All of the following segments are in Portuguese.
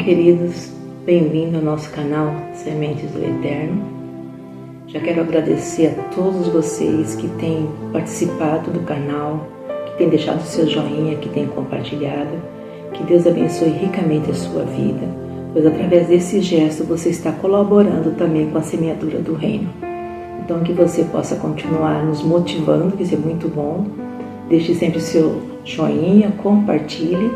queridos, bem-vindo ao nosso canal Sementes do Eterno. Já quero agradecer a todos vocês que têm participado do canal, que têm deixado seu joinha, que têm compartilhado. Que Deus abençoe ricamente a sua vida, pois através desse gesto você está colaborando também com a semeadura do reino. Então que você possa continuar nos motivando, que isso é muito bom. Deixe sempre seu joinha, compartilhe.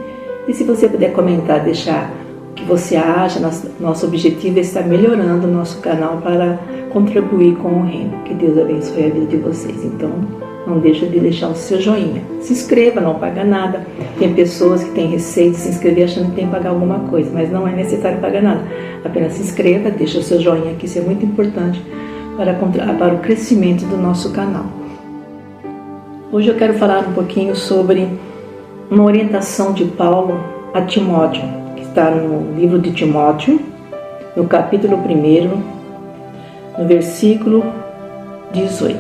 E se você puder comentar, deixar o que você acha, nosso objetivo é estar melhorando o nosso canal para contribuir com o reino. Que Deus abençoe a vida de vocês. Então, não deixe de deixar o seu joinha. Se inscreva, não paga nada. Tem pessoas que têm receio de se inscrever achando que tem que pagar alguma coisa, mas não é necessário pagar nada. Apenas se inscreva, deixe o seu joinha, que isso é muito importante para o crescimento do nosso canal. Hoje eu quero falar um pouquinho sobre uma orientação de Paulo a Timóteo, que está no livro de Timóteo, no capítulo 1, no versículo 18.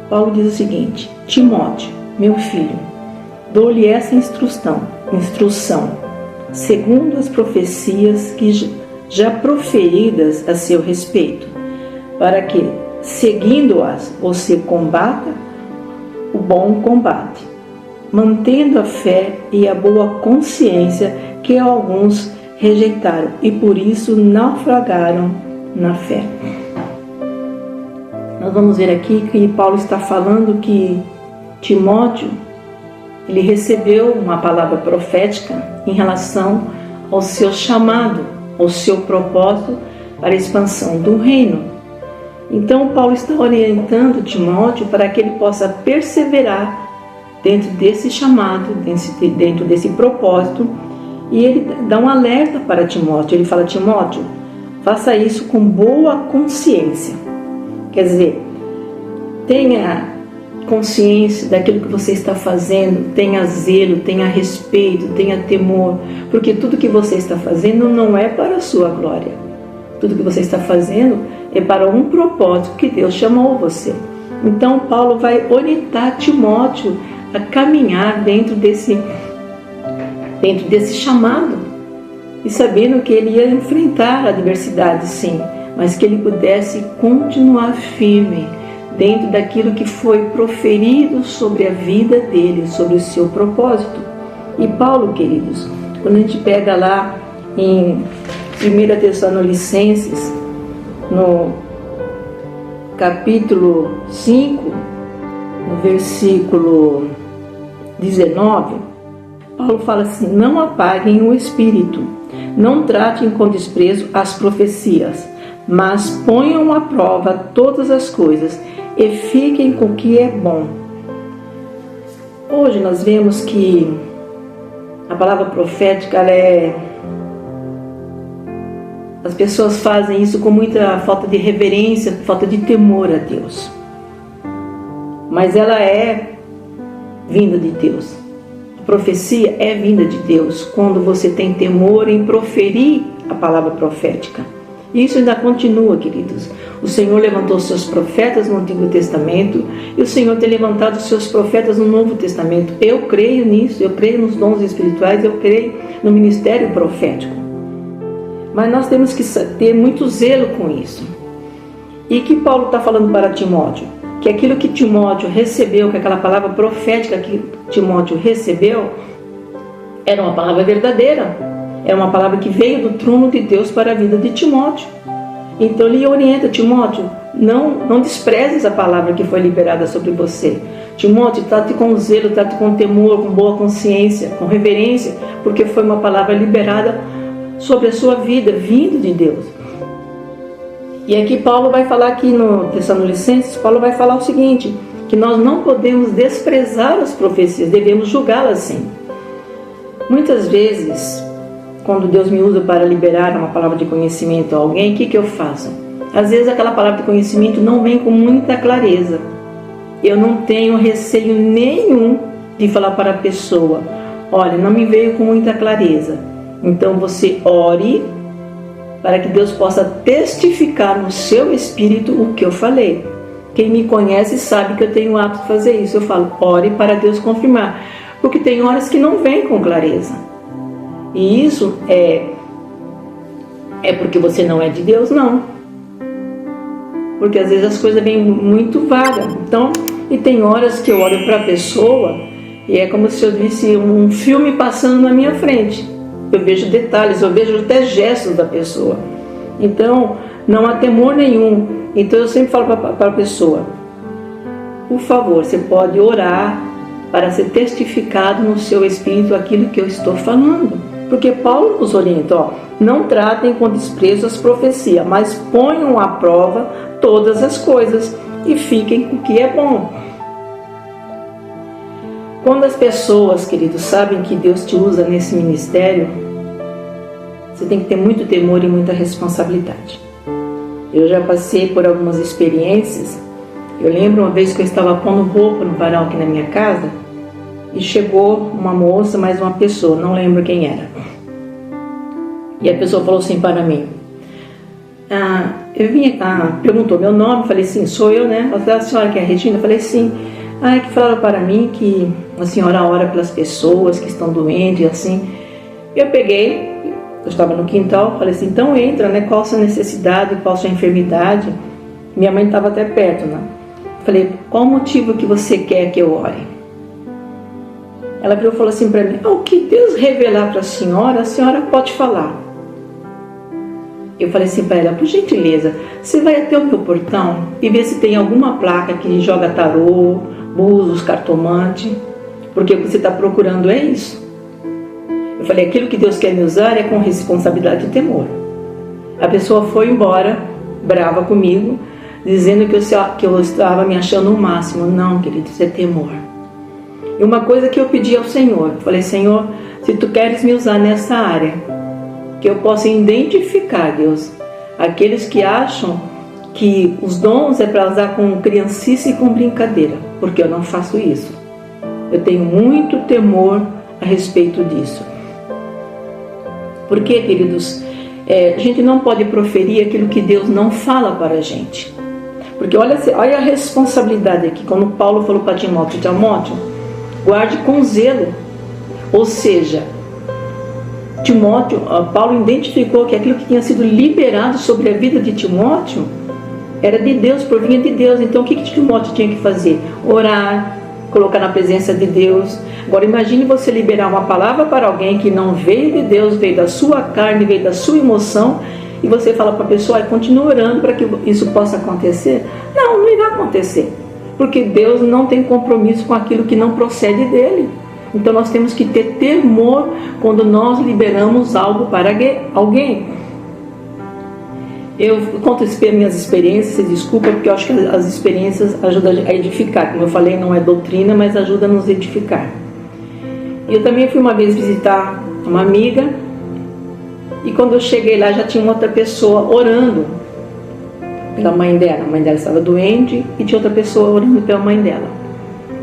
Paulo diz o seguinte: Timóteo, meu filho, dou-lhe essa instrução, segundo as profecias que já proferidas a seu respeito, para que, seguindo-as, você combata o bom combate, mantendo a fé e a boa consciência que alguns rejeitaram e por isso naufragaram na fé. Nós vamos ver aqui que Paulo está falando que Timóteo, ele recebeu uma palavra profética em relação ao seu chamado, ao seu propósito para a expansão do reino. Então Paulo está orientando Timóteo para que ele possa perseverar dentro desse chamado, dentro desse propósito, e ele dá um alerta para Timóteo. Ele fala: Timóteo, faça isso com boa consciência. Quer dizer, tenha consciência daquilo que você está fazendo, tenha zelo, tenha respeito, tenha temor, porque tudo que você está fazendo não é para a sua glória. Tudo que você está fazendo é para um propósito que Deus chamou você. Então Paulo vai orientar Timóteo a caminhar dentro desse chamado, e sabendo que ele ia enfrentar a adversidade, sim, mas que ele pudesse continuar firme dentro daquilo que foi proferido sobre a vida dele, sobre o seu propósito. E Paulo, queridos, quando a gente pega lá em 1 Tessalonicenses, no capítulo 5, no versículo 19, Paulo fala assim: não apaguem o espírito, não tratem com desprezo as profecias, mas ponham à prova todas as coisas e fiquem com o que é bom. Hoje nós vemos que a palavra profética, as pessoas fazem isso com muita falta de reverência, falta de temor a Deus. Mas ela é vinda de Deus. A profecia é vinda de Deus quando você tem temor em proferir a palavra profética. E isso ainda continua, queridos. O Senhor levantou seus profetas no Antigo Testamento e o Senhor tem levantado seus profetas no Novo Testamento. Eu creio nisso, eu creio nos dons espirituais, eu creio no ministério profético. Mas nós temos que ter muito zelo com isso. E que Paulo está falando para Timóteo? Que aquilo que Timóteo recebeu, que aquela palavra profética que Timóteo recebeu, era uma palavra verdadeira. Era uma palavra que veio do trono de Deus para a vida de Timóteo. Então ele orienta: Timóteo, não desprezes a palavra que foi liberada sobre você. Timóteo, trate com zelo, trate com temor, com boa consciência, com reverência, porque foi uma palavra liberada sobre a sua vida, vindo de Deus. E aqui Paulo vai falar, aqui no Tessalonicenses, Paulo vai falar o seguinte: que nós não podemos desprezar as profecias, devemos julgá-las sim. Muitas vezes, quando Deus me usa para liberar uma palavra de conhecimento a alguém, o que eu faço? Às vezes aquela palavra de conhecimento não vem com muita clareza. Eu não tenho receio nenhum de falar para a pessoa: olha, não me veio com muita clareza. Então você ore para que Deus possa testificar no seu espírito o que eu falei. Quem me conhece sabe que eu tenho o hábito de fazer isso. Eu falo: ore para Deus confirmar. Porque tem horas que não vem com clareza. E isso é É porque você não é de Deus? Não. Porque às vezes as coisas vêm muito vagas. Então, e tem horas que eu olho para a pessoa e é como se eu visse um filme passando na minha frente. Eu vejo detalhes, eu vejo até gestos da pessoa. Então, não há temor nenhum. Então eu sempre falo para a pessoa: por favor, você pode orar para ser testificado no seu espírito aquilo que eu estou falando. Porque Paulo nos orienta, ó, não tratem com desprezo as profecias, mas ponham à prova todas as coisas e fiquem com o que é bom. Quando as pessoas, queridos, sabem que Deus te usa nesse ministério, você tem que ter muito temor e muita responsabilidade. Eu já passei por algumas experiências. Eu lembro uma vez que eu estava pondo roupa no varal aqui na minha casa e chegou uma moça, mais uma pessoa, não lembro quem era. E a pessoa falou assim para mim, perguntou meu nome, falei sim, sou eu, né? A senhora que é a Regina? Falei sim. É que falaram para mim que a senhora ora pelas pessoas que estão doentes, assim. Eu peguei, eu estava no quintal, falei assim, então entra, né? Qual a sua necessidade, qual a sua enfermidade? Minha mãe estava até perto, né? Falei, qual o motivo que você quer que eu ore? Ela virou e falou assim para mim, o que Deus revelar para a senhora pode falar. Eu falei assim para ela, por gentileza, você vai até o meu portão e ver se tem alguma placa que joga tarô, búzios, cartomante, porque o que você está procurando é isso. Eu falei, aquilo que Deus quer me usar é com responsabilidade e temor. A pessoa foi embora, brava comigo, dizendo que eu estava me achando o máximo. Não, querido, isso é temor. E uma coisa que eu pedi ao Senhor, eu falei, Senhor, se Tu queres me usar nessa área, que eu possa identificar, Deus, aqueles que acham que os dons é para usar com criancice e com brincadeira, porque eu não faço isso. Eu tenho muito temor a respeito disso. Porque, queridos, a gente não pode proferir aquilo que Deus não fala para a gente. Porque olha a responsabilidade aqui, quando Paulo falou para Timóteo, guarde com zelo. Ou seja, Paulo identificou que aquilo que tinha sido liberado sobre a vida de Timóteo era de Deus, provinha de Deus. Então o que Timóteo tinha que fazer? Orar, colocar na presença de Deus. Agora imagine você liberar uma palavra para alguém que não veio de Deus, veio da sua carne, veio da sua emoção, e você fala para a pessoa, continua orando para que isso possa acontecer. Não irá acontecer, porque Deus não tem compromisso com aquilo que não procede dele. Então nós temos que ter temor quando nós liberamos algo para alguém. Eu conto minhas experiências, desculpa, porque eu acho que as experiências ajudam a edificar. Como eu falei, não é doutrina, mas ajuda a nos edificar. Eu também fui uma vez visitar uma amiga, e quando eu cheguei lá já tinha uma outra pessoa orando pela mãe dela. A mãe dela estava doente e tinha outra pessoa orando pela mãe dela.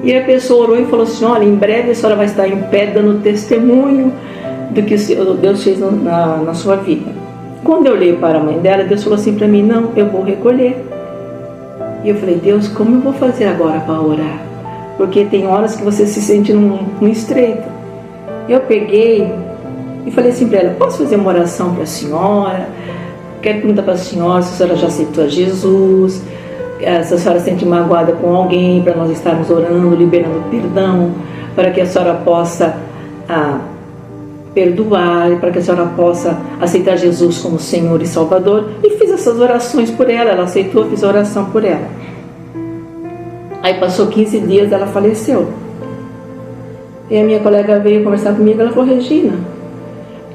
E a pessoa orou e falou assim, olha, em breve a senhora vai estar em pé dando testemunho do que Deus fez na sua vida. Quando eu olhei para a mãe dela, Deus falou assim para mim, não, eu vou recolher. E eu falei, Deus, como eu vou fazer agora para orar? Porque tem horas que você se sente num estreito. Eu peguei e falei assim para ela, posso fazer uma oração para a senhora? Quero perguntar para a senhora se a senhora já aceitou a Jesus, se a senhora se sente magoada com alguém, para nós estarmos orando, liberando perdão, para que a senhora possa perdoar, para que a senhora possa aceitar Jesus como Senhor e Salvador. E fiz essas orações por ela, ela aceitou, fiz a oração por ela. Aí passou 15 dias, ela faleceu. E a minha colega veio conversar comigo, ela falou, Regina,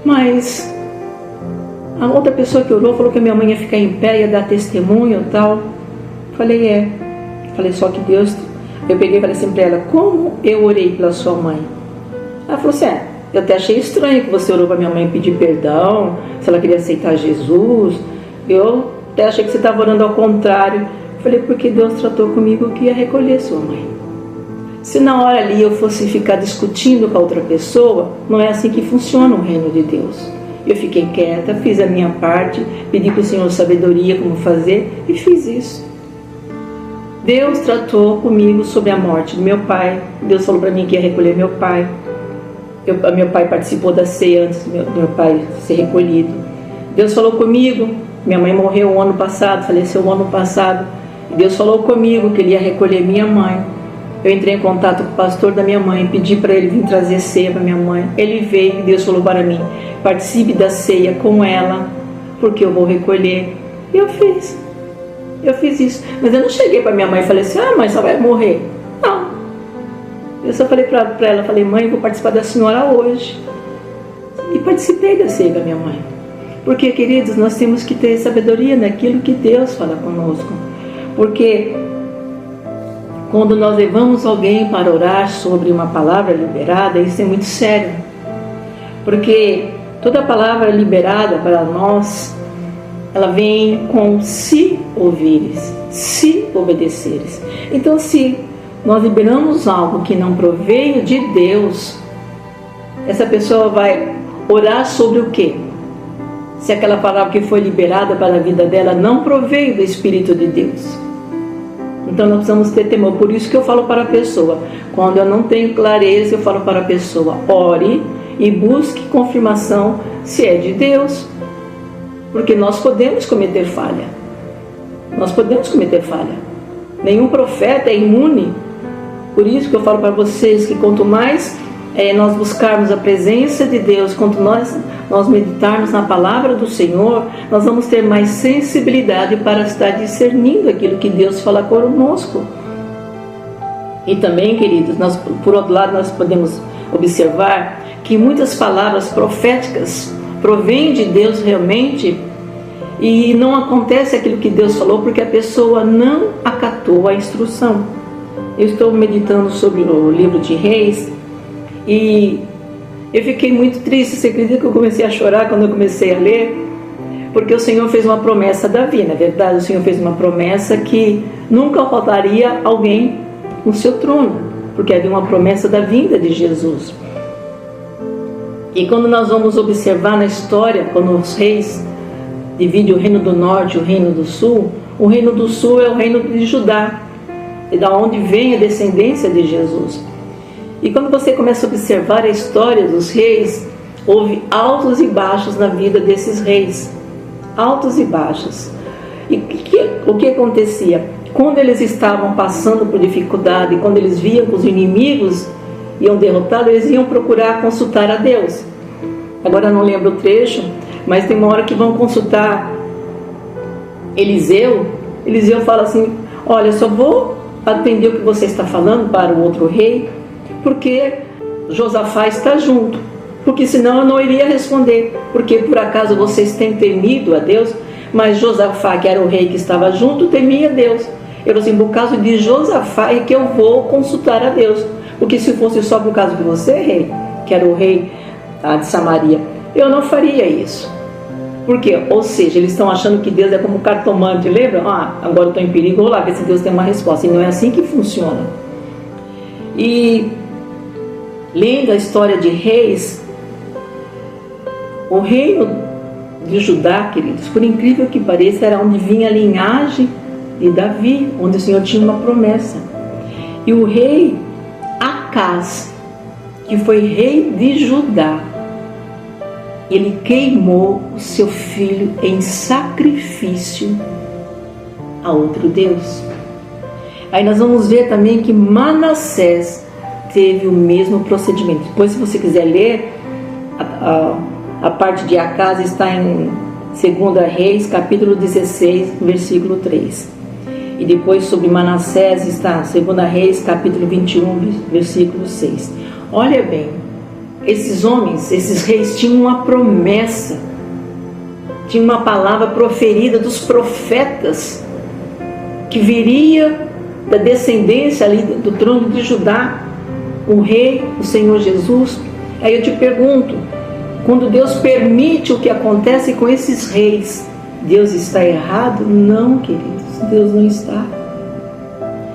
mas a outra pessoa que orou falou que a minha mãe ia ficar em pé, ia dar testemunho e tal. Falei, Falei, só que Deus... Eu peguei e falei assim para ela, como eu orei pela sua mãe? Ela falou assim, eu até achei estranho que você orou para minha mãe pedir perdão, se ela queria aceitar Jesus. Eu até achei que você estava orando ao contrário. Falei, porque Deus tratou comigo que ia recolher sua mãe. Se na hora ali eu fosse ficar discutindo com a outra pessoa, não é assim que funciona o reino de Deus. Eu fiquei quieta, fiz a minha parte, pedi para o Senhor sabedoria como fazer e fiz isso. Deus tratou comigo sobre a morte do meu pai. Deus falou para mim que ia recolher meu pai. Meu pai participou da ceia antes do meu pai ser recolhido. Deus falou comigo. Minha mãe morreu o ano passado, faleceu o ano passado. Deus falou comigo que Ele ia recolher minha mãe. Eu entrei em contato com o pastor da minha mãe, pedi para ele vir trazer ceia para minha mãe. Ele veio e Deus falou para mim: participe da ceia com ela, porque eu vou recolher. E eu fiz isso. Mas eu não cheguei para minha mãe e falei assim: mãe, só vai morrer. Não. Eu só falei para ela, falei: mãe, eu vou participar da senhora hoje. E participei da ceia da minha mãe. Porque, queridos, nós temos que ter sabedoria naquilo que Deus fala conosco. Porque quando nós levamos alguém para orar sobre uma palavra liberada, isso é muito sério. Porque toda palavra liberada para nós, ela vem com se ouvires, se obedeceres. Então, se nós liberamos algo que não proveio de Deus, essa pessoa vai orar sobre o quê? Se aquela palavra que foi liberada para a vida dela não proveio do Espírito de Deus. Então nós precisamos ter temor. Por isso que eu falo para a pessoa, quando eu não tenho clareza, eu falo para a pessoa: ore e busque confirmação se é de Deus. Porque nós podemos cometer falha. Nós podemos cometer falha. Nenhum profeta é imune. Por isso que eu falo para vocês que quanto mais nós buscarmos a presença de Deus, quanto nós meditarmos na palavra do Senhor, nós vamos ter mais sensibilidade para estar discernindo aquilo que Deus fala conosco. E também, queridos, por outro lado, nós podemos observar que muitas palavras proféticas provêm de Deus realmente, e não acontece aquilo que Deus falou porque a pessoa não acatou a instrução. Eu estou meditando sobre o livro de Reis e eu fiquei muito triste. Você acredita que eu comecei a chorar quando eu comecei a ler? Porque o Senhor fez uma promessa a Davi. Na verdade, o Senhor fez uma promessa que nunca faltaria alguém no seu trono, porque havia uma promessa da vinda de Jesus. E quando nós vamos observar na história, quando os reis dividem o reino do norte e o reino do sul, o reino do sul é o reino de Judá, e da onde vem a descendência de Jesus. E quando você começa a observar a história dos reis, houve altos e baixos na vida desses reis. Altos e baixos. E o que acontecia? Quando eles estavam passando por dificuldade, quando eles viam que os inimigos iam derrotados, eles iam procurar consultar a Deus. Agora eu não lembro o trecho, mas tem uma hora que vão consultar Eliseu. Eliseu fala assim: olha, só vou atender o que você está falando para o outro rei, porque Josafá está junto, porque senão eu não iria responder, porque por acaso vocês têm temido a Deus, mas Josafá, que era o rei que estava junto, temia a Deus. Eu falei assim: por causa de Josafá é que eu vou consultar a Deus, porque se fosse só por causa de você, rei, que era o rei de Samaria, eu não faria isso. Por quê? Ou seja, eles estão achando que Deus é como cartomante, lembra? Agora eu estou em perigo, vou lá ver se Deus tem uma resposta. E não é assim que funciona. E lendo a história de reis, o reino de Judá, queridos, por incrível que pareça, era onde vinha a linhagem de Davi, onde o Senhor tinha uma promessa. E o rei Acaz, que foi rei de Judá, ele queimou o seu filho em sacrifício a outro Deus. Aí nós vamos ver também que Manassés teve o mesmo procedimento. Depois, se você quiser ler, a parte de Acaz está em 2 Reis, capítulo 16, versículo 3. E depois sobre Manassés está 2 Reis, capítulo 21, versículo 6. Olha bem, esses homens, esses reis tinham uma promessa, tinha uma palavra proferida dos profetas, que viria da descendência ali do trono de Judá, o rei, o Senhor Jesus. Aí eu te pergunto, quando Deus permite o que acontece com esses reis, Deus está errado? Não, queridos, Deus não está.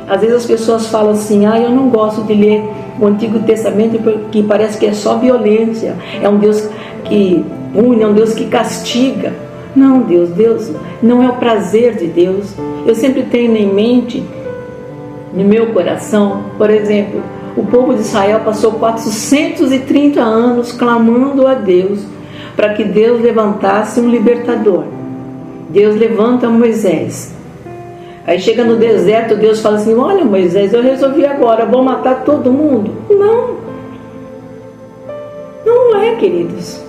Às vezes as pessoas falam assim: eu não gosto de ler o Antigo Testamento porque parece que é só violência, é um Deus que pune, é um Deus que castiga. Não, Deus não é o prazer de Deus. Eu sempre tenho em mente, no meu coração, por exemplo, o povo de Israel passou 430 anos clamando a Deus, para que Deus levantasse um libertador. Deus levanta Moisés. Aí chega no deserto, Deus fala assim: olha, Moisés, eu resolvi agora, vou matar todo mundo. Não é, queridos.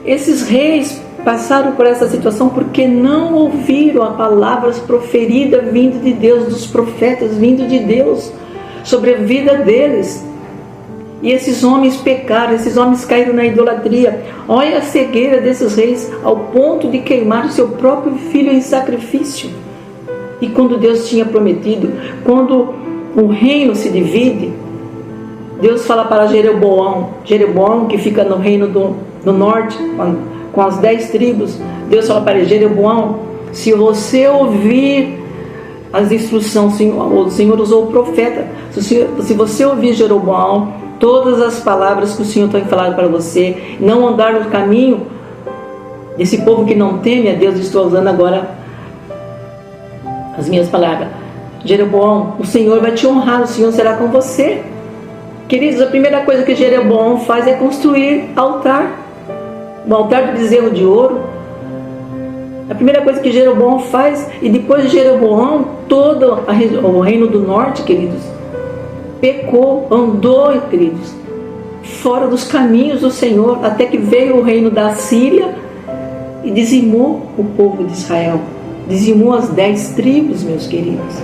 Esses reis passaram por essa situação porque não ouviram as palavras proferidas vindo de Deus, dos profetas vindo de Deus sobre a vida deles. E esses homens pecaram, esses homens caíram na idolatria. Olha a cegueira desses reis, ao ponto de queimar o seu próprio filho em sacrifício. E quando Deus tinha prometido, quando o reino se divide, Deus fala para Jeroboão, que fica no reino do norte, com as 10 tribos, Deus fala para Jeroboão: se você ouvir as instruções, o Senhor usou o profeta, se você ouvir Jeroboão, todas as palavras que o Senhor tem falado para você, não andar no caminho desse povo que não teme a Deus, estou usando agora as minhas palavras. Jeroboão, o Senhor vai te honrar, o Senhor será com você. Queridos, a primeira coisa que Jeroboão faz é construir altar, um altar de bezerro de ouro. A primeira coisa que Jeroboão faz, e depois de Jeroboão, todo o reino do norte, queridos, pecou, andou, queridos, fora dos caminhos do Senhor, até que veio o reino da Síria e dizimou o povo de Israel, dizimou as 10 tribos, meus queridos.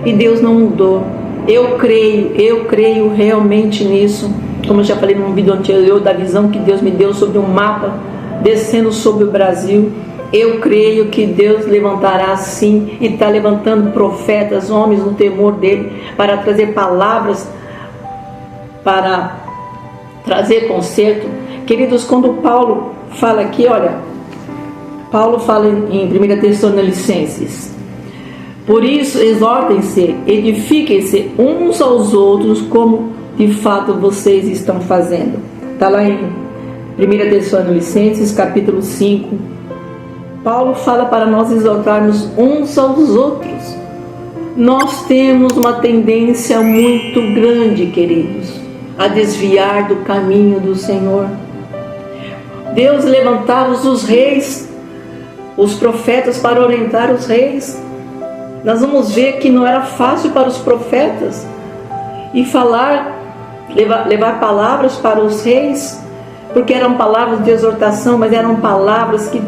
E Deus não mudou. Eu creio realmente nisso, como eu já falei num vídeo anterior, da visão que Deus me deu sobre um mapa descendo sobre o Brasil. Eu creio que Deus levantará sim, e está levantando profetas, homens no temor dele, para trazer palavras, para trazer conserto. Queridos, quando Paulo fala aqui, olha, Paulo fala em 1 Tessalonicenses: por isso exortem-se, edifiquem-se uns aos outros, como de fato vocês estão fazendo. Está lá em 1 Tessalonicenses capítulo 5. Paulo fala para nós exortarmos uns aos outros. Nós temos uma tendência muito grande, queridos, a desviar do caminho do Senhor. Deus levantava os reis, os profetas, para orientar os reis. Nós vamos ver que não era fácil para os profetas e levar palavras para os reis, porque eram palavras de exortação, mas eram palavras que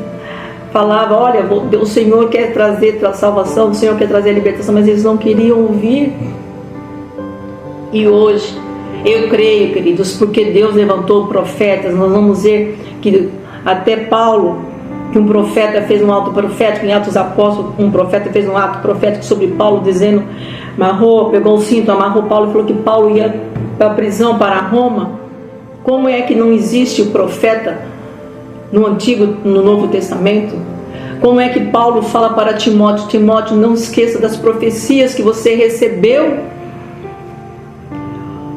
falavam: olha, o Senhor quer trazer a salvação, o Senhor quer trazer a libertação, mas eles não queriam ouvir. E hoje, eu creio, queridos, porque Deus levantou profetas. Nós vamos ver que até Paulo, que um profeta fez um ato profético, em Atos dos Apóstolos, um profeta fez um ato profético sobre Paulo, dizendo, pegou o cinto, amarrou Paulo e falou que Paulo ia para a prisão, para Roma. Como é que não existe o profeta no Novo Testamento? Como é que Paulo fala para Timóteo: Timóteo, não esqueça das profecias que você recebeu?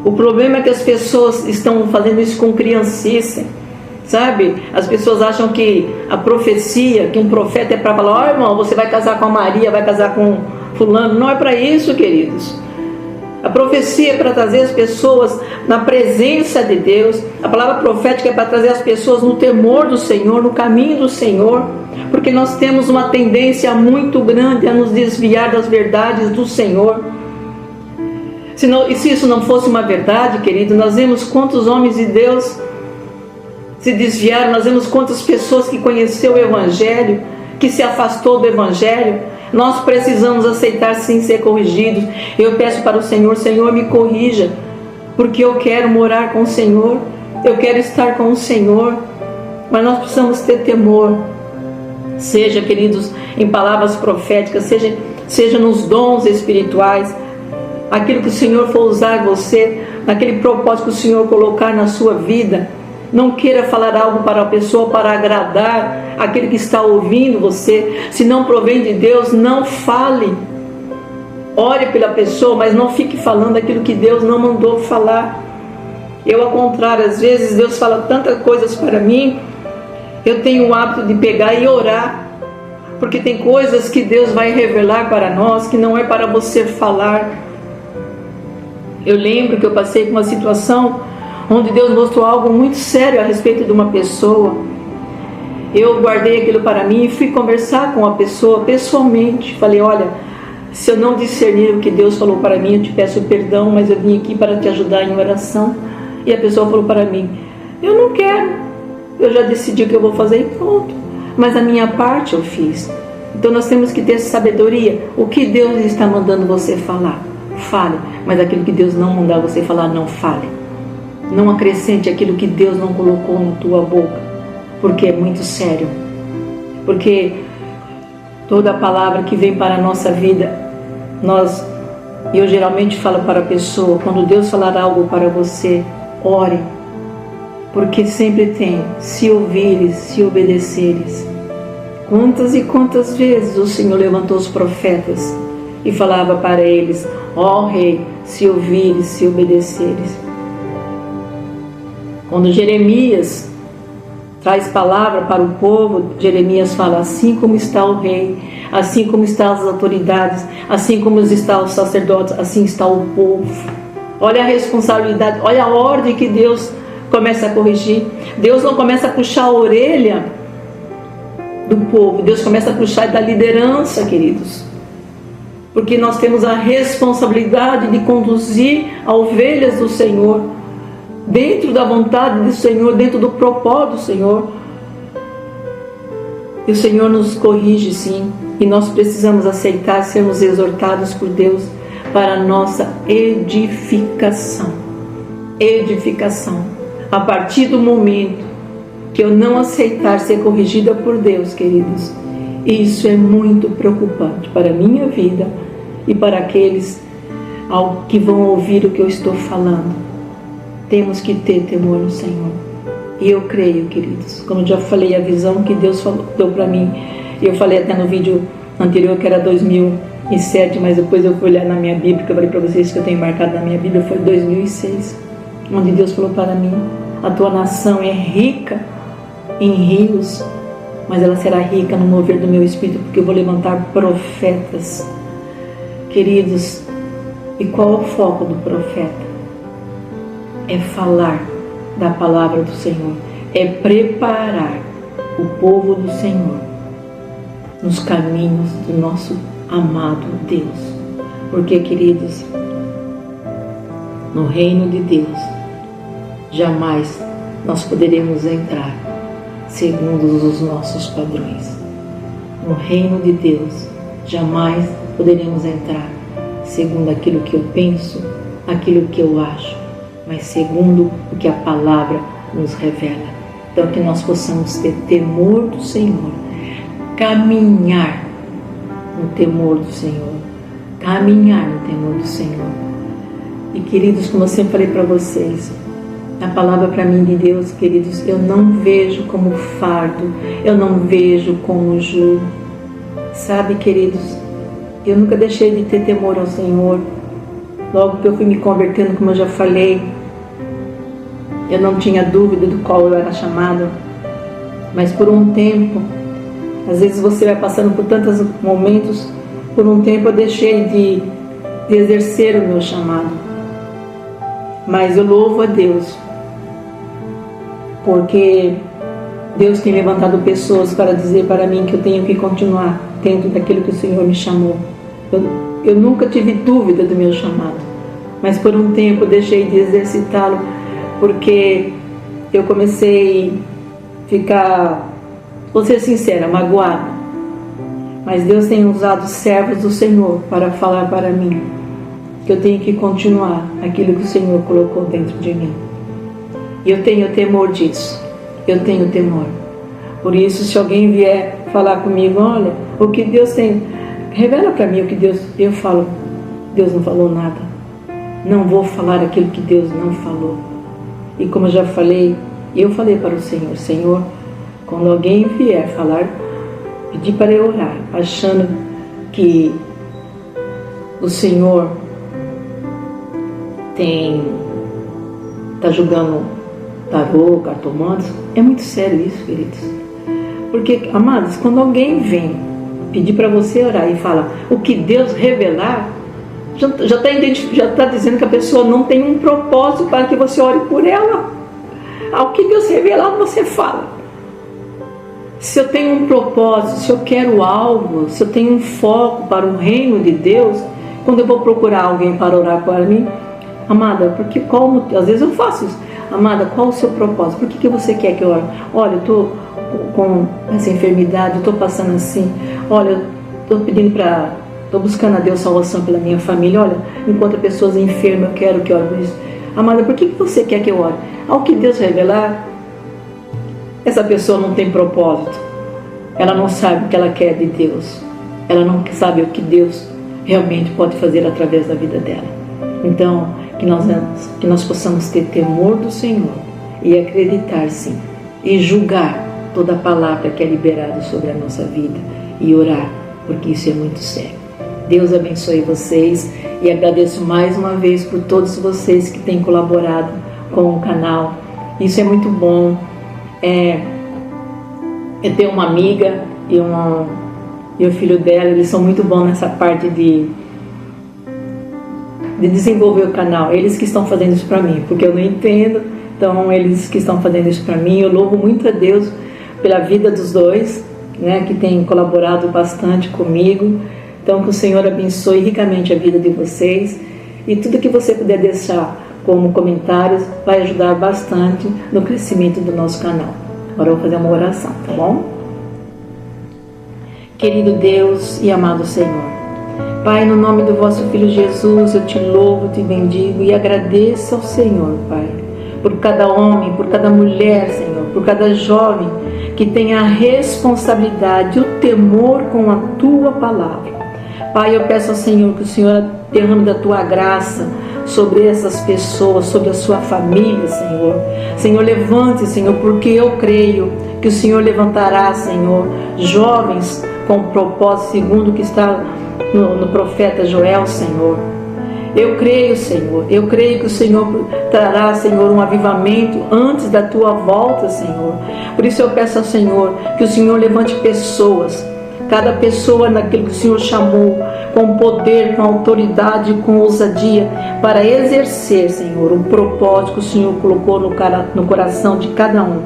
O problema é que as pessoas estão fazendo isso com criancice, sabe? As pessoas acham que a profecia, que um profeta é para falar: ó, irmão, você vai casar com a Maria, vai casar com fulano. Não é para isso, queridos. A profecia é para trazer as pessoas na presença de Deus. A palavra profética é para trazer as pessoas no temor do Senhor, no caminho do Senhor, porque nós temos uma tendência muito grande a nos desviar das verdades do Senhor. E se isso não fosse uma verdade, querido, nós vemos quantos homens de Deus se desviaram, nós vemos quantas pessoas que conheceu o Evangelho, que se afastou do Evangelho. Nós precisamos aceitar sim ser corrigidos. Eu peço para o Senhor: Senhor, me corrija, porque eu quero morar com o Senhor, eu quero estar com o Senhor, mas nós precisamos ter temor, seja, queridos, em palavras proféticas, seja nos dons espirituais, aquilo que o Senhor for usar você, naquele propósito que o Senhor colocar na sua vida. Não queira falar algo para a pessoa para agradar aquele que está ouvindo você. Se não provém de Deus, não fale. Ore pela pessoa, mas não fique falando aquilo que Deus não mandou falar. Eu, ao contrário, às vezes Deus fala tantas coisas para mim, eu tenho o hábito de pegar e orar, porque tem coisas que Deus vai revelar para nós que não é para você falar. Eu lembro que eu passei por uma situação onde Deus mostrou algo muito sério a respeito de uma pessoa. Eu guardei aquilo para mim e fui conversar com a pessoa pessoalmente. Falei, olha, se eu não discernir o que Deus falou para mim, eu te peço perdão, mas eu vim aqui para te ajudar em oração. E a pessoa falou para mim, eu não quero, eu já decidi o que eu vou fazer e pronto. Mas a minha parte eu fiz. Então nós temos que ter sabedoria. O que Deus está mandando você falar, fale. Mas aquilo que Deus não mandar você falar, não fale. Não acrescente aquilo que Deus não colocou na tua boca, porque é muito sério. Porque toda palavra que vem para a nossa vida, eu geralmente falo para a pessoa, quando Deus falar algo para você, ore. Porque sempre tem, se ouvires, se obedeceres. Quantas e quantas vezes o Senhor levantou os profetas e falava para eles, ó rei, se ouvires, se obedeceres. Quando Jeremias traz palavra para o povo, Jeremias fala, assim como está o rei, assim como estão as autoridades, assim como estão os sacerdotes, assim está o povo. Olha a responsabilidade, olha a ordem que Deus começa a corrigir. Deus não começa a puxar a orelha do povo, Deus começa a puxar da liderança, queridos. Porque nós temos a responsabilidade de conduzir as ovelhas do Senhor, dentro da vontade do Senhor, dentro do propósito do Senhor. E o Senhor nos corrige sim, e nós precisamos aceitar sermos exortados por Deus para a nossa edificação. Edificação. A partir do momento que eu não aceitar ser corrigida por Deus, queridos, isso é muito preocupante para a minha vida e para aqueles que vão ouvir o que eu estou falando. Temos que ter temor no Senhor. E eu creio, queridos, como já falei, a visão que Deus deu para mim, eu falei até no vídeo anterior que era 2007, mas depois eu fui olhar na minha Bíblia, que eu falei para vocês que eu tenho marcado na minha Bíblia, foi 2006, onde Deus falou para mim, a tua nação é rica em rios, mas ela será rica no mover do meu Espírito, porque eu vou levantar profetas. Queridos, e qual é o foco do profeta? É falar da palavra do Senhor, é preparar o povo do Senhor nos caminhos do nosso amado Deus. Porque, queridos, no reino de Deus jamais nós poderemos entrar segundo os nossos padrões. No reino de Deus jamais poderemos entrar segundo aquilo que eu penso, aquilo que eu acho, mas segundo o que a palavra nos revela. Então que nós possamos ter temor do Senhor, caminhar no temor do Senhor, caminhar no temor do Senhor. E queridos, como eu sempre falei para vocês, a palavra para mim de Deus, queridos, eu não vejo como fardo, eu não vejo como jugo. Sabe, queridos, eu nunca deixei de ter temor ao Senhor. Logo que eu fui me convertendo, como eu já falei, eu não tinha dúvida do qual eu era chamado. Mas por um tempo, às vezes você vai passando por tantos momentos, por um tempo eu deixei de exercer o meu chamado. Mas eu louvo a Deus, porque Deus tem levantado pessoas para dizer para mim que eu tenho que continuar dentro daquilo que o Senhor me chamou. Eu nunca tive dúvida do meu chamado, mas por um tempo eu deixei de exercitá-lo, porque eu comecei a ficar, vou ser sincera, magoada. Mas Deus tem usado servos do Senhor para falar para mim que eu tenho que continuar aquilo que o Senhor colocou dentro de mim. E eu tenho temor disso, eu tenho temor. Por isso, se alguém vier falar comigo, olha, o que Deus tem, revela para mim o que Deus, eu falo, Deus não falou nada. Não vou falar aquilo que Deus não falou. E como eu já falei, eu falei para o Senhor, Senhor, quando alguém vier falar, pedir para eu orar, achando que o Senhor está julgando tarô, cartomantes, é muito sério isso, queridos. Porque, amados, quando alguém vem pedir para você orar e fala o que Deus revelar, já está dizendo que a pessoa não tem um propósito para que você ore por ela. Ao que Deus revelar, você fala. Se eu tenho um propósito, se eu quero algo, se eu tenho um foco para o reino de Deus, quando eu vou procurar alguém para orar por mim, amada, porque às vezes eu faço isso. Amada, qual o seu propósito? Por que você quer que eu ore? Olha, eu estou com essa enfermidade, eu estou passando assim. Olha, eu estou buscando a Deus salvação pela minha família. Olha, enquanto pessoas enfermas, eu quero que ore por isso. Amada, por que você quer que eu ore? Ao que Deus revelar, essa pessoa não tem propósito. Ela não sabe o que ela quer de Deus. Ela não sabe o que Deus realmente pode fazer através da vida dela. Então, que nós possamos ter temor do Senhor e acreditar sim, e julgar toda a palavra que é liberada sobre a nossa vida e orar, porque isso é muito sério. Deus abençoe vocês e agradeço mais uma vez por todos vocês que têm colaborado com o canal. Isso é muito bom. Eu tenho uma amiga e o filho dela, eles são muito bons nessa parte de desenvolver o canal. Eles que estão fazendo isso para mim, porque eu não entendo. Então eles que estão fazendo isso para mim. Eu louvo muito a Deus pela vida dos dois, né, que tem colaborado bastante comigo. Então que o Senhor abençoe ricamente a vida de vocês, e tudo que você puder deixar como comentários vai ajudar bastante no crescimento do nosso canal. Agora eu vou fazer uma oração, tá bom? Querido Deus e amado Senhor, Pai, no nome do vosso Filho Jesus, eu te louvo, te bendigo e agradeço ao Senhor, Pai, por cada homem, por cada mulher, Senhor, por cada jovem que tem a responsabilidade, o temor com a Tua palavra. Pai, eu peço ao Senhor que o Senhor derrame da Tua graça sobre essas pessoas, sobre a sua família, Senhor. Senhor, levante, Senhor, porque eu creio que o Senhor levantará, Senhor, jovens com propósito segundo o que está no profeta Joel, Senhor. Eu creio, Senhor, eu creio que o Senhor trará, Senhor, um avivamento antes da Tua volta, Senhor. Por isso eu peço ao Senhor que o Senhor levante pessoas, cada pessoa naquilo que o Senhor chamou, com poder, com autoridade, com ousadia, para exercer, Senhor, o propósito que o Senhor colocou no coração de cada um.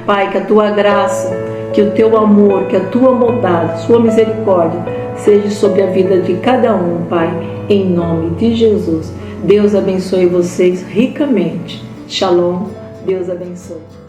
Pai, que a Tua graça, que o Teu amor, que a Tua bondade, Sua misericórdia seja sobre a vida de cada um, Pai, em nome de Jesus. Deus abençoe vocês ricamente. Shalom. Deus abençoe.